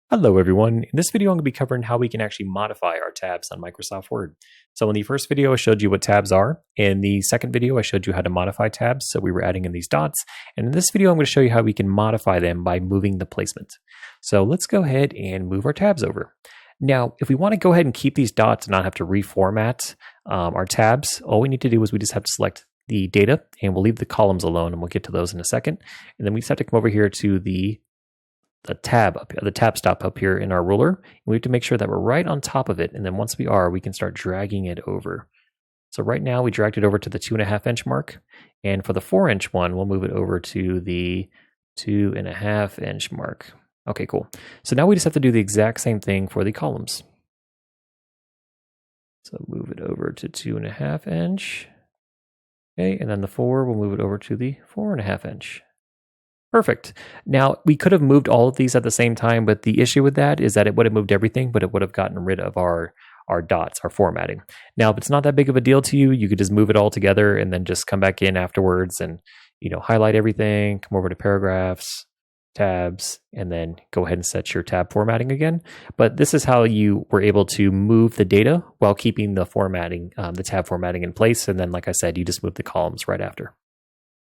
Hello everyone. In this video I'm going to be covering how we can actually modify our tabs on Microsoft Word. So in the first video I showed you what tabs are. In the second video I showed you how to modify tabs, so we were adding in these dots. And in this video I'm going to show you how we can modify them by moving the placement. So let's go ahead and move our tabs over. Now if we want to go ahead and keep these dots and not have to reformat our tabs, all we need to do is we just have to select the data and we'll leave the columns alone, and we'll get to those in a second. And then we just have to come over here to the tab up here, the tab stop up here in our ruler. And we have to make sure that we're right on top of it. And then once we are, we can start dragging it over. So right now we dragged it over to the 2.5 inch mark. And for the 4 inch one, we'll move it over to the 2.5 inch mark. Okay, cool. So now we just have to do the exact same thing for the columns. So move it over to 2.5 inch. Okay, and then the 4, we'll move it over to the 4.5 inch. Perfect. Now, we could have moved all of these at the same time, but the issue with that is that it would have moved everything, but it would have gotten rid of our dots, our formatting. Now, if it's not that big of a deal to you, you could just move it all together and then just come back in afterwards and, highlight everything, come over to paragraphs, tabs, and then go ahead and set your tab formatting again. But this is how you were able to move the data while keeping the formatting, the tab formatting in place. And then, like I said, you just move the columns right after.